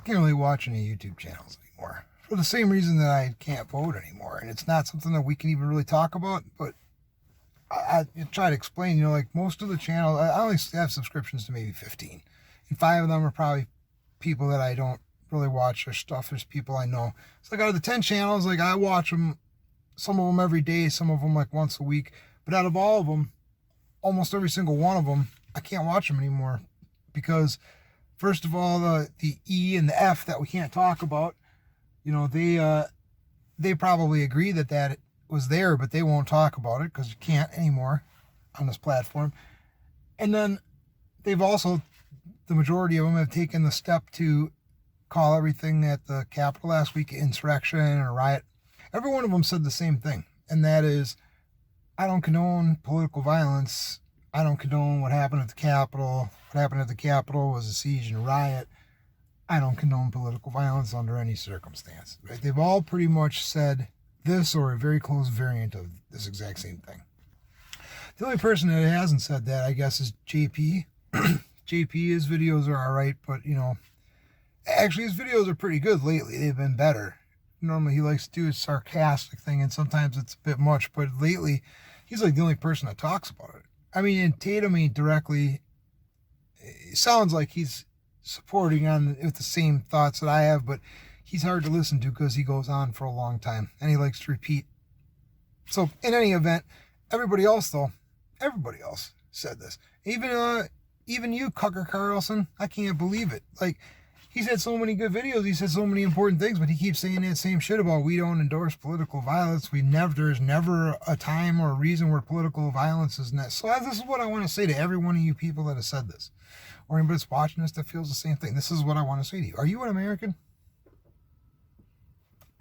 can't really watch any YouTube channels anymore. For the same reason that I can't vote anymore. And it's not something that we can even really talk about, but I try to explain, like most of the channels, I only have subscriptions to maybe 15. And 5 of them are probably people that I don't really watch their stuff. There's people I know. It's like out of the 10 channels, like I watch them, some of them every day, some of them like once a week. But out of all of them, almost every single one of them, I can't watch them anymore. Because first of all, the E and the F that we can't talk about, they probably agree that was there, but they won't talk about it because you can't anymore on this platform. And then they've also, the majority of them have taken the step to call everything at the Capitol last week insurrection or riot. Every one of them said the same thing, and that is, I don't condone political violence. I don't condone what happened at the Capitol. What happened at the Capitol was a siege and a riot. I don't condone political violence under any circumstance. Right? They've all pretty much said this or a very close variant of this exact same thing. The only person that hasn't said that, I guess, is JP. JP, his videos are alright, but, actually his videos are pretty good lately. They've been better. Normally he likes to do a sarcastic thing, and sometimes it's a bit much, but lately he's like the only person that talks about it. I mean, and Tatum directly, it sounds like he's supporting on with the same thoughts that I have, but he's hard to listen to because he goes on for a long time and he likes to repeat. So in any event, everybody else said this. Even you, Tucker Carlson, I can't believe it. Like, he's had so many good videos, he said so many important things, but he keeps saying that same shit about we don't endorse political violence. There's never a time or a reason where political violence is not. So this is what I want to say to every one of you people that have said this, or anybody that's watching this that feels the same thing. This is what I want to say to you. Are you an American?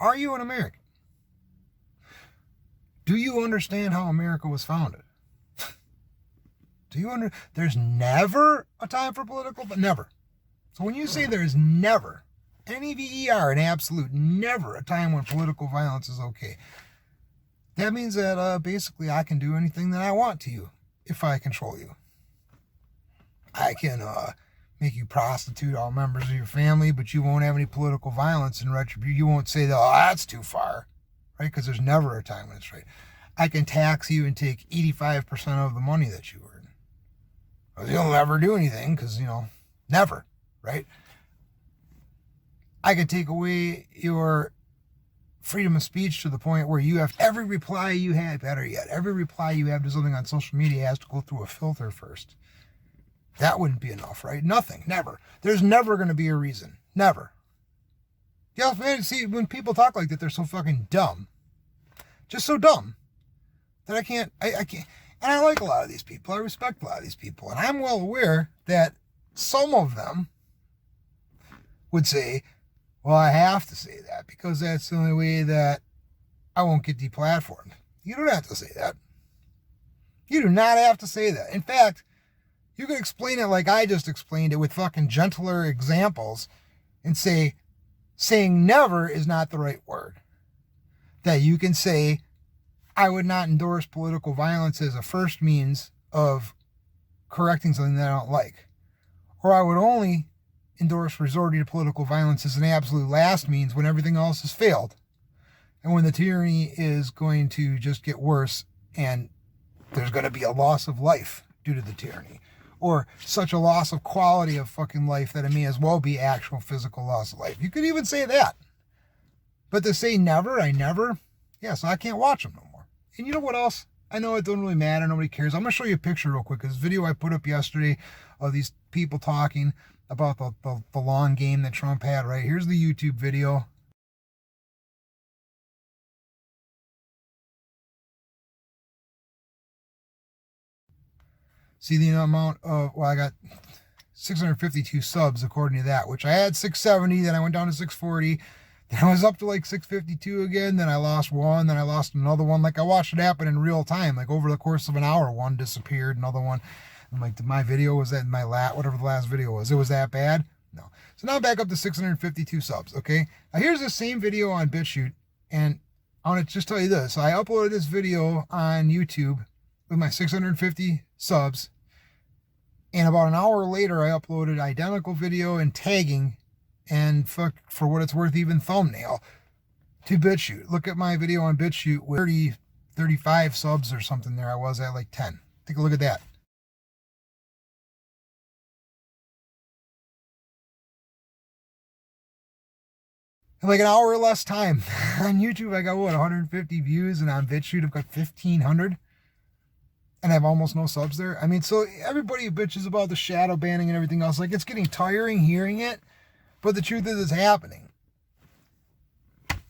Are you an American? Do you understand how America was founded? There's never a time for political, but never. So when you say there's never, N-E-V-E-R, an absolute never a time when political violence is okay, that means that basically I can do anything that I want to you if I control you. I can make you prostitute all members of your family, but you won't have any political violence in retribution. You won't say, oh, that's too far, right? Because there's never a time when it's right. I can tax you and take 85% of the money that you earn. You'll never do anything because, never, right? I can take away your freedom of speech to the point where you have every reply you have, better yet, every reply you have to something on social media has to go through a filter first. That wouldn't be enough, right? Nothing, never. There's never going to be a reason. Never. Yeah, man, see, when people talk like that, they're so fucking dumb. Just so dumb that I can't. And I like a lot of these people. I respect a lot of these people. And I'm well aware that some of them would say, well, I have to say that because that's the only way that I won't get deplatformed. You don't have to say that. You do not have to say that. In fact, you can explain it like I just explained it with fucking gentler examples and say, saying never is not the right word. That you can say, I would not endorse political violence as a first means of correcting something that I don't like. Or I would only endorse resorting to political violence as an absolute last means when everything else has failed. And when the tyranny is going to just get worse and there's going to be a loss of life due to the tyranny. Or such a loss of quality of fucking life that it may as well be actual physical loss of life. You could even say that. But to say never, so I can't watch them no more. And you know what else? I know it don't really matter. Nobody cares. I'm going to show you a picture real quick. This video I put up yesterday of these people talking about the long game that Trump had, right? Here's the YouTube video. See the amount of, I got 652 subs according to that, which I had 670, then I went down to 640. Then I was up to like 652 again, then I lost one, then I lost another one. Like I watched it happen in real time, like over the course of an hour, one disappeared, another one. I'm like, my video was that my whatever the last video was, it was that bad? No. So now I'm back up to 652 subs, okay? Now here's the same video on BitChute, and I want to just tell you this. So I uploaded this video on YouTube with my 650 subs, and about an hour later I uploaded identical video and tagging and fuck, for what it's worth, even thumbnail to BitChute. Look at my video on BitChute with 35 subs or something there. I was at like 10. Take a look at that. In like an hour or less time. On YouTube, I got, 150 views, and on BitChute, I've got 1,500. And I have almost no subs there. I mean, so everybody bitches about the shadow banning and everything else. Like, it's getting tiring hearing it, but the truth is it's happening.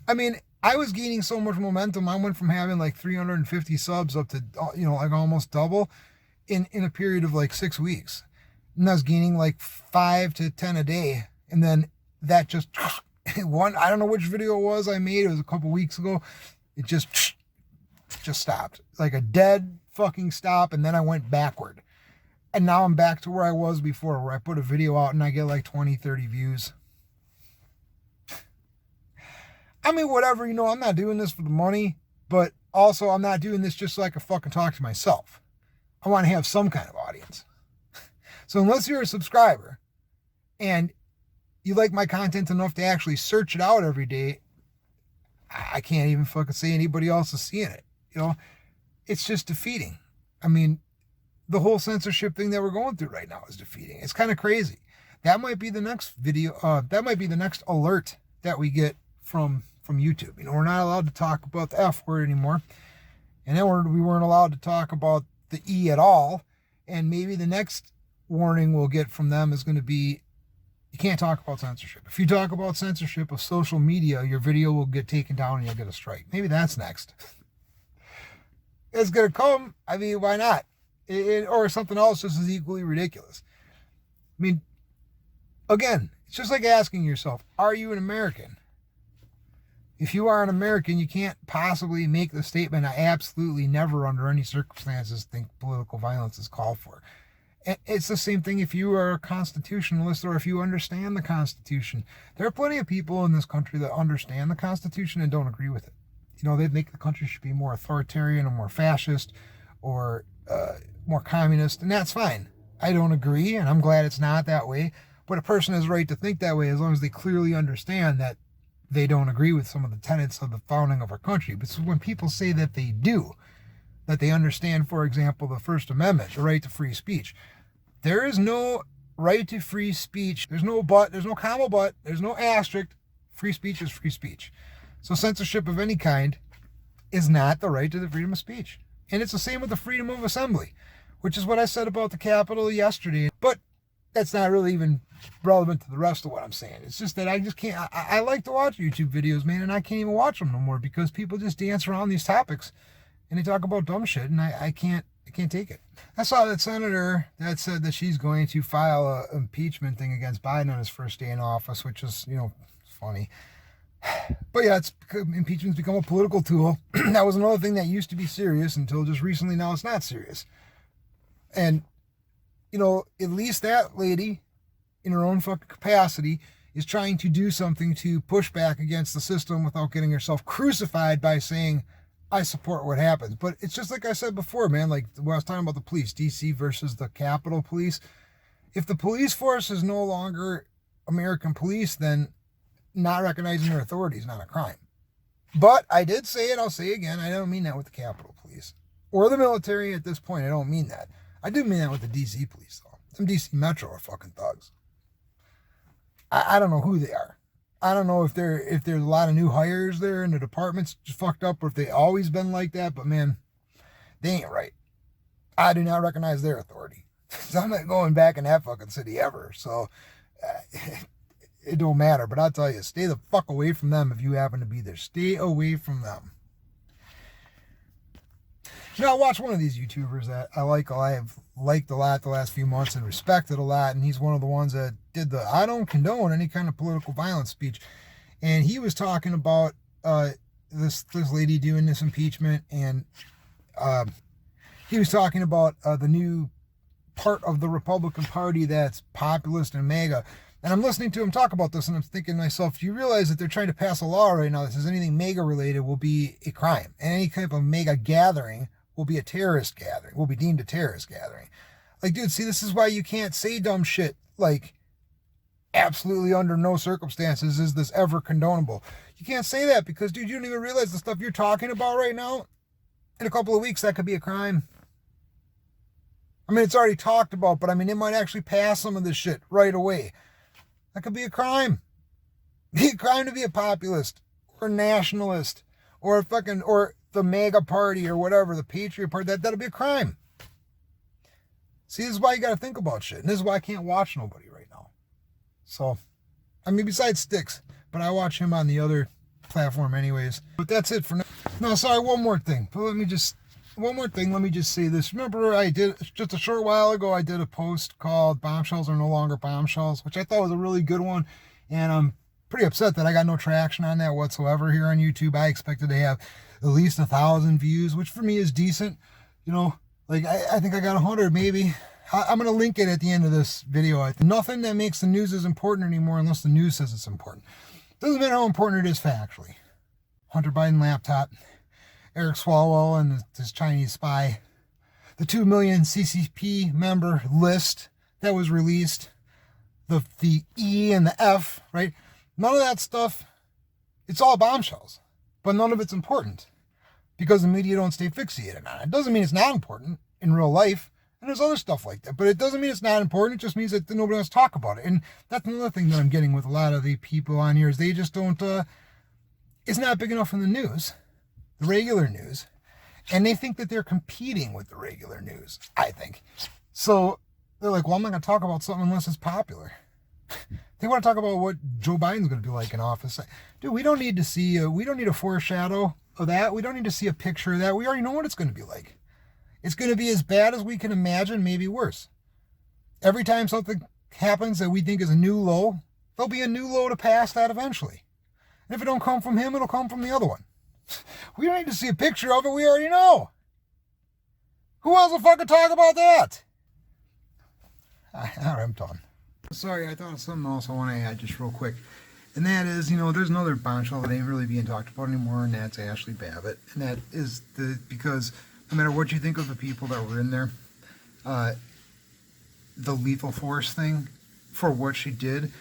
I mean, I was gaining so much momentum. I went from having like 350 subs up to, like almost double in a period of like 6 weeks. And I was gaining like 5 to 10 a day. And then that just, I don't know which video it was I made. It was a couple weeks ago. It just stopped. Like a dead fucking stop. And then I went backward. And now I'm back to where I was before, where I put a video out and I get like 20, 30 views. I mean, whatever, I'm not doing this for the money, but also I'm not doing this just so I can fucking talk to myself. I want to have some kind of audience. So unless you're a subscriber and you like my content enough to actually search it out every day, I can't even fucking say anybody else is seeing it. It's just defeating. I mean, the whole censorship thing that we're going through right now is defeating. It's kind of crazy. That might be the next video. That might be the next alert that we get from YouTube. We're not allowed to talk about the F word anymore. And then we weren't allowed to talk about the E at all. And maybe the next warning we'll get from them is going to be, you can't talk about censorship. If you talk about censorship of social media, your video will get taken down and you'll get a strike. Maybe that's next. It's going to come. I mean, why not? Or something else just as equally ridiculous. I mean, again, it's just like asking yourself, are you an American? If you are an American, you can't possibly make the statement, I absolutely never under any circumstances think political violence is called for. It's the same thing if you are a constitutionalist or if you understand the Constitution. There are plenty of people in this country that understand the Constitution and don't agree with it. They think the country should be more authoritarian or more fascist or more communist, and that's fine. I don't agree, and I'm glad it's not that way. But a person has a right to think that way as long as they clearly understand that they don't agree with some of the tenets of the founding of our country. But when people say that they do, that they understand, for example, the First Amendment, the right to free speech, there is no right to free speech. There's no but, there's no comma but, there's no asterisk. Free speech is free speech. So censorship of any kind is not the right to the freedom of speech. And it's the same with the freedom of assembly, which is what I said about the Capitol yesterday. But that's not really even relevant to the rest of what I'm saying. It's just that I just can't, I like to watch YouTube videos, man, and I can't even watch them no more because people just dance around these topics and they talk about dumb shit, and I can't take it. I saw that senator that said that she's going to file an impeachment thing against Biden on his first day in office, which is, funny. But yeah, impeachment's become a political tool. That was another thing that used to be serious until just recently. Now it's not serious. And, at least that lady, in her own fucking capacity, is trying to do something to push back against the system without getting herself crucified by saying, I support what happens. But it's just like I said before, man, like when I was talking about the police, DC versus the Capitol Police. If the police force is no longer American police, then not recognizing their authority is not a crime. But I did say it, I'll say it again, I don't mean that with the Capitol Police. Or the military at this point, I don't mean that. I do mean that with the DC Police, though. Some DC Metro are fucking thugs. I don't know who they are. I don't know if there's a lot of new hires there and the department's just fucked up or if they always been like that, but man, they ain't right. I do not recognize their authority. So I'm not going back in that fucking city ever. So it don't matter. But I'll tell you, stay the fuck away from them if you happen to be there. Stay away from them. I watch one of these YouTubers that I have liked a lot the last few months and respected a lot, and he's one of the ones that did the I don't condone any kind of political violence speech. And he was talking about this lady doing this impeachment, and he was talking about the new part of the Republican Party that's populist and MAGA. And I'm listening to him talk about this, and I'm thinking to myself, do you realize that they're trying to pass a law right now that says anything MAGA related will be a crime, and any type of MAGA gathering will be a terrorist gathering, will be deemed a terrorist gathering. Like, dude, see, this is why you can't say dumb shit like absolutely under no circumstances is this ever condonable. You can't say that because, dude, you don't even realize the stuff you're talking about right now. In a couple of weeks, that could be a crime. I mean, it's already talked about, but I mean, it might actually pass some of this shit right away. That could be a crime. Be a crime to be a populist or a nationalist or or the MAGA party or whatever, the Patriot Party. That'll be a crime. See, this is why you got to think about shit. And this is why I can't watch nobody right now. So, I mean, besides Sticks, but I watch him on the other platform anyways. But that's it for now. No, sorry, one more thing. Let me just say this. Remember, I did, just a short while ago, I did a post called Bombshells Are No Longer Bombshells, which I thought was a really good one. And I'm pretty upset that I got no traction on that whatsoever here on YouTube. I expected to have at least 1,000 views, which for me is decent. You know, like I think I got 100 maybe. I'm going to link it at the end of this video. Nothing that makes the news is important anymore unless the news says it's important. Doesn't matter how important it is factually. Hunter Biden laptop, Eric Swalwell and this Chinese spy, the 2 million CCP member list that was released, the E and the F, right? None of that stuff, it's all bombshells, but none of it's important because the media don't stay fixated on it. It doesn't mean it's not important in real life, and there's other stuff like that, but it doesn't mean it's not important. It just means that nobody wants to talk about it. And that's another thing that I'm getting with a lot of the people on here is they just don't, it's not big enough in the news, the regular news, and they think that they're competing with the regular news, I think. So they're like, well, I'm not going to talk about something unless it's popular. They want to talk about what Joe Biden's going to be like in office. Dude, we don't need to see, we don't need a foreshadow of that. We don't need to see a picture of that. We already know what it's going to be like. It's going to be as bad as we can imagine, maybe worse. Every time something happens that we think is a new low, there'll be a new low to pass that eventually. And if it don't come from him, it'll come from the other one. We don't need to see a picture of it. We already know. Who wants to fucking talk about that? All right, I'm done. Sorry, I thought of something else I want to add just real quick. And that is, you know, there's another bombshell that ain't really being talked about anymore, and that's Ashley Babbitt. And that is because no matter what you think of the people that were in there, the lethal force thing for what she did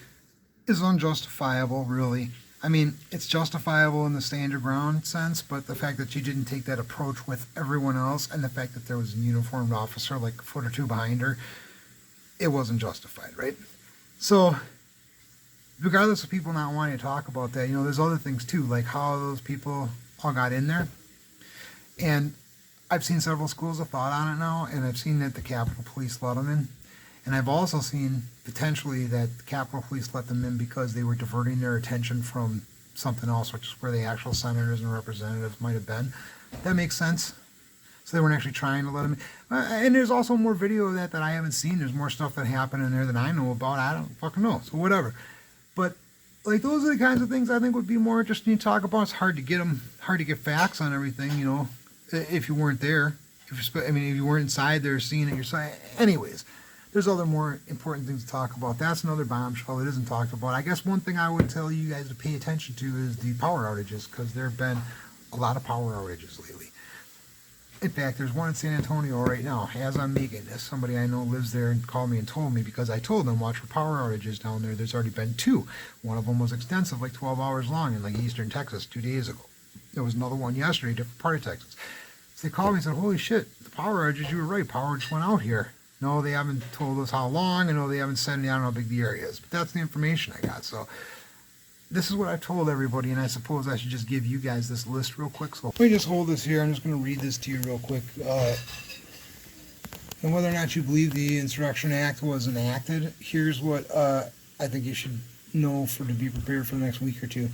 is unjustifiable, really. I mean, it's justifiable in the stand your ground sense, but the fact that she didn't take that approach with everyone else and the fact that there was a uniformed officer like a foot or two behind her, it wasn't justified, right? So, regardless of people not wanting to talk about that, you know, there's other things too, like how those people all got in there. And I've seen several schools of thought on it now, and I've seen that the Capitol Police let them in. And I've also seen potentially that the Capitol Police let them in because they were diverting their attention from something else, which is where the actual senators and representatives might have been. That makes sense. So they weren't actually trying to let them in. And there's also more video of that I haven't seen. There's more stuff that happened in there than I know about. I don't fucking know. So whatever. But like those are the kinds of things I think would be more interesting to talk about. It's hard to get them, hard to get facts on everything, you know, if you weren't there. If you weren't inside there seeing it yourself. Anyways. There's other more important things to talk about. That's another bombshell that isn't talked about. I guess one thing I would tell you guys to pay attention to is the power outages, because there have been a lot of power outages lately. In fact, there's one in San Antonio right now. As I'm making this, somebody I know lives there and called me and told me, because I told them, watch for power outages down there. There's already been 2. One of them was extensive, like 12 hours long in like eastern Texas 2 days ago. There was another one yesterday, different part of Texas. So they called me and said, holy shit, the power outages, you were right, power just went out here. No, they haven't told us how long. I know they haven't said, I don't know how big the area is. But that's the information I got. So this is what I've told everybody, and I suppose I should just give you guys this list real quick. So let me just hold this here. I'm just going to read this to you real quick. And whether or not you believe the Insurrection Act was enacted, here's what I think you should know to be prepared for the next week or two.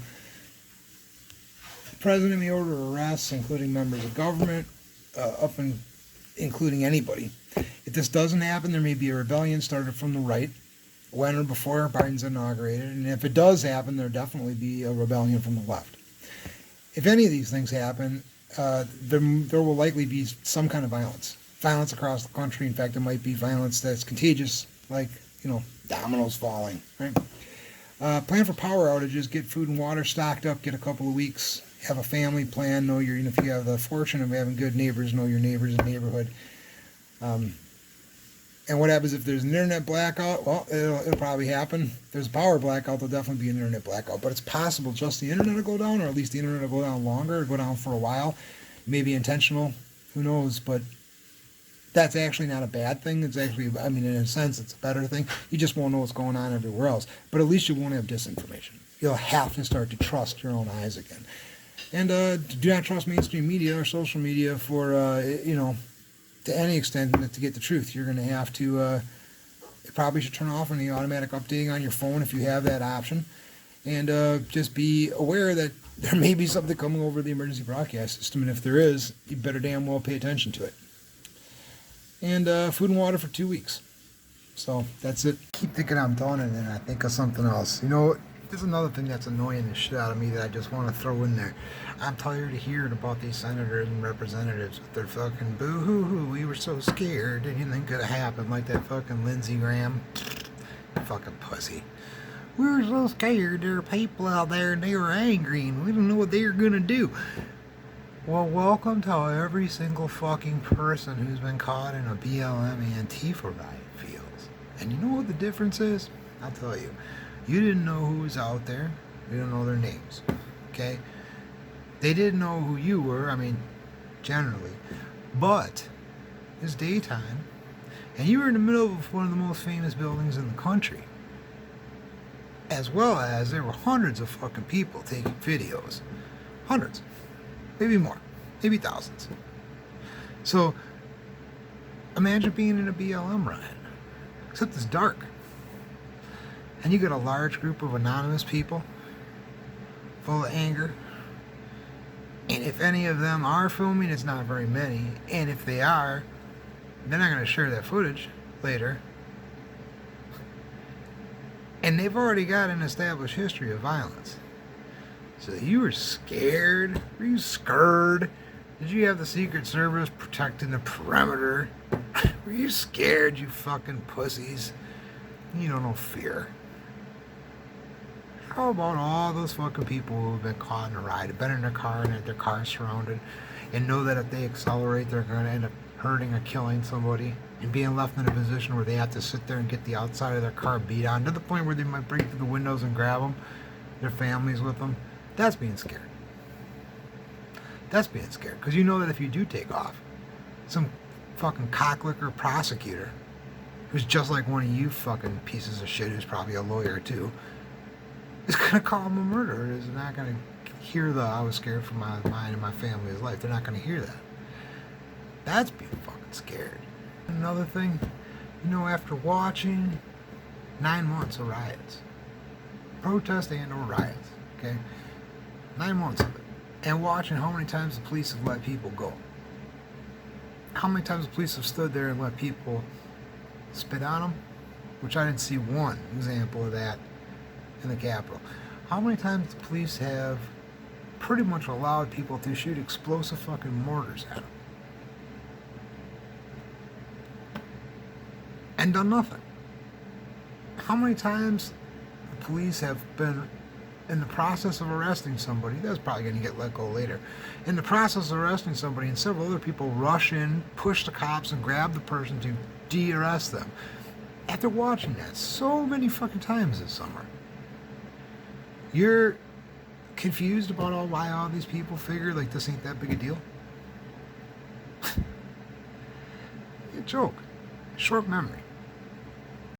The President may order arrests, including members of government, including anybody. If this doesn't happen, there may be a rebellion started from the right, when or before Biden's inaugurated. And if it does happen, there'll definitely be a rebellion from the left. If any of these things happen, there will likely be some kind of violence. Violence across the country. In fact, it might be violence that's contagious, like, you know, dominoes falling, right? Plan for power outages. Get food and water stocked up. Get a couple of weeks. Have a family plan. Know your, if you have the fortune of having good neighbors, know your neighbors in the neighborhood. And what happens if there's an internet blackout? Well, it'll probably happen. If there's a power blackout, there'll definitely be an internet blackout. But it's possible just the internet will go down, or at least the internet will go down longer, or go down for a while. Maybe intentional. Who knows? But that's actually not a bad thing. It's actually, I mean, in a sense, it's a better thing. You just won't know what's going on everywhere else. But at least you won't have disinformation. You'll have to start to trust your own eyes again. And do not trust mainstream media or social media for, to any extent to get the truth. You're going to have to, you probably should turn off any automatic updating on your phone if you have that option. And just be aware that there may be something coming over the emergency broadcast system. And if there is, you better damn well pay attention to it. And food and water for 2 weeks. So that's it. Keep thinking I'm done, and then I think of something else. There's another thing that's annoying the shit out of me that I just want to throw in there. I'm tired of hearing about these senators and representatives with their fucking boo-hoo-hoo, we were so scared, anything could have happened, like that fucking Lindsey Graham. Fucking pussy. We were so scared, there were people out there and they were angry and we didn't know what they were going to do. Well, welcome to every single fucking person who's been caught in a BLM Antifa riot feels. And you know what the difference is? I'll tell you. You didn't know who was out there. You don't know their names. Okay? They didn't know who you were, I mean, generally. But it's daytime, and you were in the middle of one of the most famous buildings in the country. As well as there were hundreds of fucking people taking videos. Hundreds. Maybe more. Maybe thousands. So, imagine being in a BLM riot. Except it's dark. And you got a large group of anonymous people full of anger. And if any of them are filming, it's not very many. And if they are, they're not going to share that footage later. And they've already got an established history of violence. So you were scared? Were you scared? Did you have the Secret Service protecting the perimeter? Were you scared, you fucking pussies? You don't know fear. How about all those fucking people who have been caught in a riot, been in their car and had their car surrounded, and know that if they accelerate, they're going to end up hurting or killing somebody, and being left in a position where they have to sit there and get the outside of their car beat on, to the point where they might break through the windows and grab them, their families with them. That's being scared. That's being scared. Because you know that if you do take off, some fucking cocklicker prosecutor, who's just like one of you fucking pieces of shit, who's probably a lawyer too, is going to call him a murderer. Is not going to hear the "I was scared for my mind and my family's life." They're not going to hear that. That's being fucking scared. Another thing, after watching 9 months of riots, protests and or riots, okay, 9 months of it, and watching how many times the police have let people go, how many times the police have stood there and let people spit on them, which I didn't see one example of that in the Capitol. How many times the police have pretty much allowed people to shoot explosive fucking mortars at them and done nothing? How many times the police have been in the process of arresting somebody, that's probably going to get let go later, in the process of arresting somebody, and several other people rush in, push the cops, and grab the person to de-arrest them. After watching that so many fucking times this summer, you're confused about why all these people figure like this ain't that big a deal? A joke. Short memory.